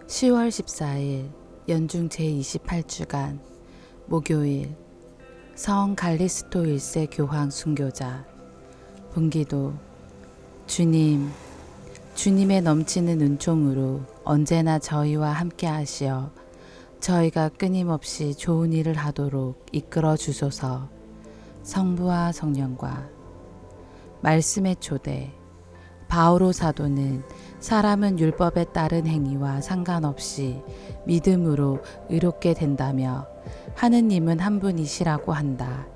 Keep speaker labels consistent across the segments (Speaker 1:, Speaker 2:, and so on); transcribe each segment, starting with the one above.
Speaker 1: 10월 14일 연중 제28주간 목요일 성 갈리스토 1세 교황 순교자 본기도 주님의 넘치는 은총으로 언제나 저희와 함께 하시어 저희가 끊임없이 좋은 일을 하도록 이끌어 주소서. 성부와 성령과 말씀의 초대. 바오로 사도는 사람은 율법에 따른 행위와 상관없이 믿음으로 의롭게 된다며 하느님은 한 분이시라고 한다.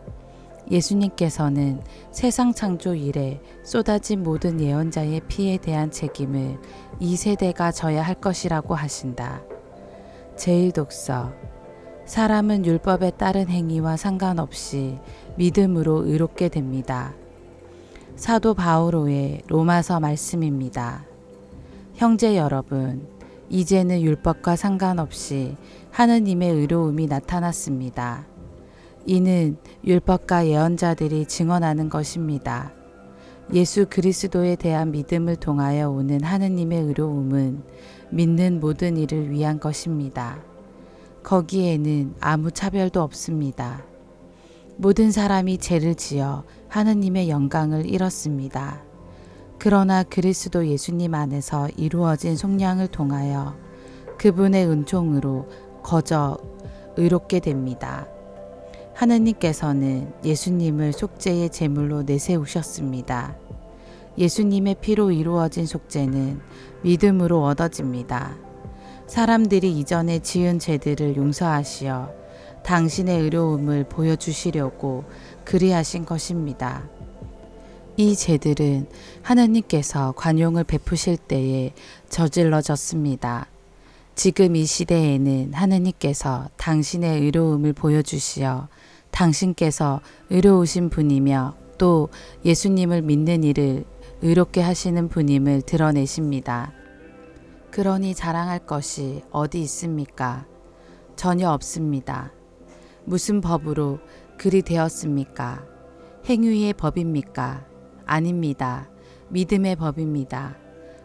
Speaker 1: 예수님께서는 세상 창조 이래 쏟아진 모든 예언자의 피에 대한 책임을 이 세대가 져야 할 것이라고 하신다. 제1독서. 사람은 율법에 따른 행위와 상관없이 믿음으로 의롭게 됩니다. 사도 바오로의 로마서 말씀입니다. 형제 여러분, 이제는 율법과 상관없이 하느님의 의로움이 나타났습니다. 이는 율법과 예언자들이 증언하는 것입니다. 예수 그리스도에 대한 믿음을 통하여 오는 하느님의 의로움은 믿는 모든 이를 위한 것입니다. 거기에는 아무 차별도 없습니다. 모든 사람이 죄를 지어 하느님의 영광을 잃었습니다. 그러나 그리스도 예수님 안에서 이루어진 속량을 통하여 그분의 은총으로 거저 의롭게 됩니다. 하느님께서는 예수님을 속죄의 제물로 내세우셨습니다. 예수님의 피로 이루어진 속죄는 믿음으로 얻어집니다. 사람들이 이전에 지은 죄들을 용서하시어 당신의 의로움을 보여주시려고 그리하신 것입니다. 이 죄들은 하느님께서 관용을 베푸실 때에 저질러졌습니다. 지금 이 시대에는 하느님께서 당신의 의로움을 보여주시어 당신께서 의로우신 분이며 또 예수님을 믿는 이를 의롭게 하시는 분임을 드러내십니다. 그러니 자랑할 것이 어디 있습니까? 전혀 없습니다. 무슨 법으로 그리 되었습니까? 행위의 법입니까? 아닙니다. 믿음의 법입니다.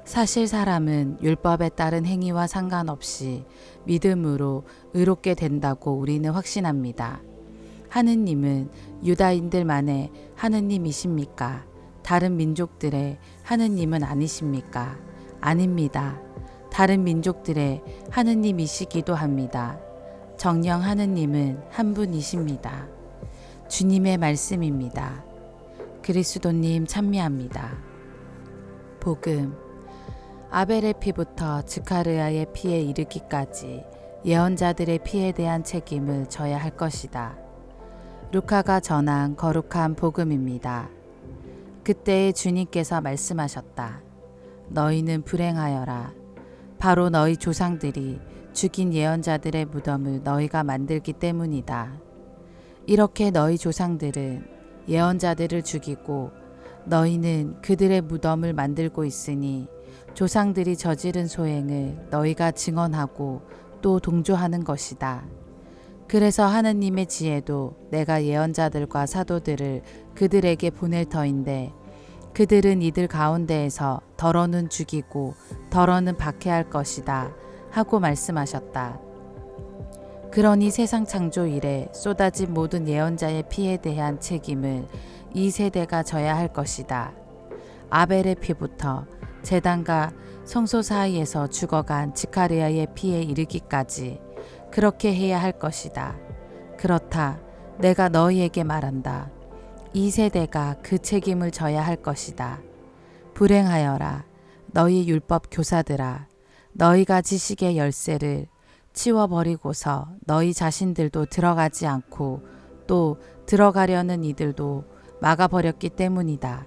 Speaker 1: 사실 사람은 율법에 따른 행위와 상관없이 믿음으로 의롭게 된다고 우리는 확신합니다. 하느님은 유다인들만의 하느님이십니까? 다른 민족들의 하느님은 아니십니까? 아닙니다. 다른 민족들의 하느님이시기도 합니다. 정녕 하느님은 한 분이십니다. 주님의 말씀입니다. 그리스도님 찬미합니다. 복음. 아벨의 피부터 즈카르야의 피에 이르기까지 예언자들의 피에 대한 책임을 져야 할 것이다. 루카가 전한 거룩한 복음입니다. 그때에 주님께서 말씀하셨다. 너희는 불행하여라. 바로 너희 조상들이 죽인 예언자들의 무덤을 너희가 만들기 때문이다. 이렇게 너희 조상들은 예언자들을 죽이고 너희는 그들의 무덤을 만들고 있으니 조상들이 저지른 소행을 너희가 증언하고 또 동조하는 것이다. 그래서 하느님의 지혜도 내가 예언자들과 사도들을 그들에게 보낼 터인데 그들은 이들 가운데에서 더러는 죽이고 더러는 박해할 것이다 하고 말씀하셨다. 그러니 세상 창조 이래 쏟아진 모든 예언자의 피에 대한 책임을 이 세대가 져야 할 것이다. 아벨의 피부터 제단과 성소 사이에서 죽어간 지카르야의 피에 이르기까지 그렇게 해야 할 것이다. 그렇다. 내가 너희에게 말한다. 이 세대가 그 책임을 져야 할 것이다. 불행하여라. 너희 율법 교사들아. 너희가 지식의 열쇠를 치워버리고서 너희 자신들도 들어가지 않고 또 들어가려는 이들도 막아버렸기 때문이다.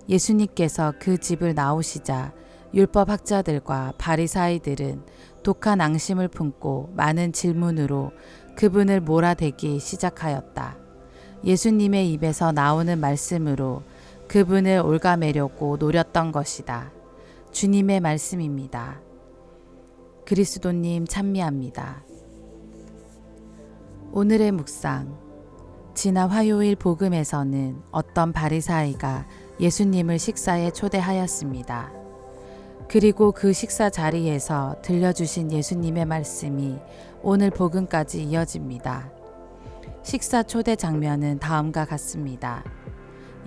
Speaker 1: 예수님께서 그 집을 나오시자 율법학자들과 바리사이들은 독한 앙심을 품고 많은 질문으로 그분을 몰아대기 시작하였다. 예수님의 입에서 나오는 말씀으로 그분을 올가매려고 노렸던 것이다. 주님의 말씀입니다. 그리스도님 찬미합니다. 오늘의 묵상. 지난 화요일 복음에서는 어떤 바리사이가 예수님을 식사에 초대하였습니다. 그리고 그 식사 자리에서 들려주신 예수님의 말씀이 오늘 복음까지 이어집니다. 식사 초대 장면은 다음과 같습니다.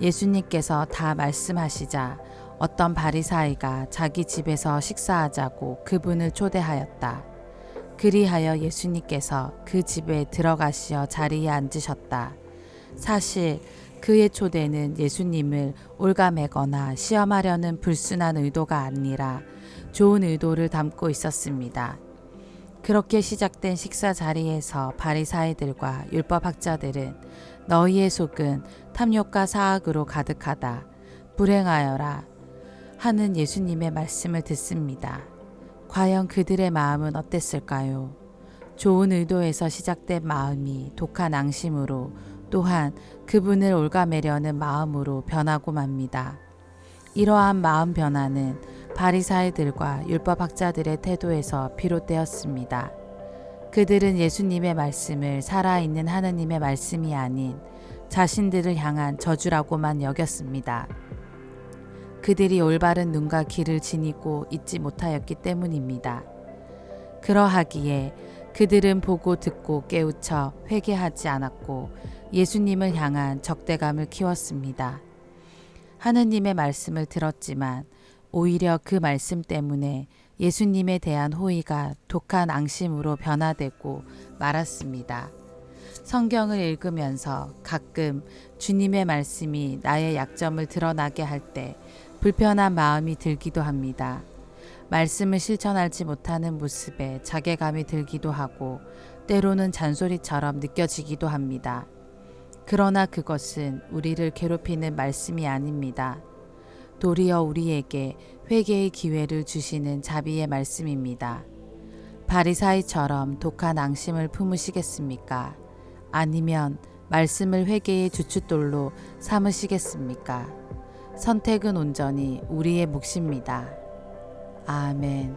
Speaker 1: 예수님께서 다 말씀하시자 어떤 바리사이가 자기 집에서 식사하자고 그분을 초대하였다. 그리하여 예수님께서 그 집에 들어가시어 자리에 앉으셨다. 사실 그의 초대는 예수님을 올가매거나 시험하려는 불순한 의도가 아니라 좋은 의도를 담고 있었습니다. 그렇게 시작된 식사 자리에서 바리사이들과 율법학자들은 너희의 속은 탐욕과 사악으로 가득하다. 불행하여라 하는 예수님의 말씀을 듣습니다. 과연 그들의 마음은 어땠을까요? 좋은 의도에서 시작된 마음이 독한 앙심으로 또한 그분을 올가매려는 마음으로 변하고 맙니다. 이러한 마음 변화는 바리사이들과 율법학자들의 태도에서 비롯되었습니다. 그들은 예수님의 말씀을 살아있는 하느님의 말씀이 아닌 자신들을 향한 저주라고만 여겼습니다. 그들이 올바른 눈과 귀를 지니고 있지 못하였기 때문입니다. 그러하기에 그들은 보고 듣고 깨우쳐 회개하지 않았고 예수님을 향한 적대감을 키웠습니다. 하느님의 말씀을 들었지만 오히려 그 말씀 때문에 예수님에 대한 호의가 독한 앙심으로 변화되고 말았습니다. 성경을 읽으면서 가끔 주님의 말씀이 나의 약점을 드러나게 할 때 불편한 마음이 들기도 합니다. 말씀을 실천하지 못하는 모습에 자괴감이 들기도 하고 때로는 잔소리처럼 느껴지기도 합니다. 그러나 그것은 우리를 괴롭히는 말씀이 아닙니다. 도리어 우리에게 회개의 기회를 주시는 자비의 말씀입니다. 바리사이처럼 독한 앙심을 품으시겠습니까? 아니면 말씀을 회개의 주춧돌로 삼으시겠습니까? 선택은 온전히 우리의 몫입니다. 아멘.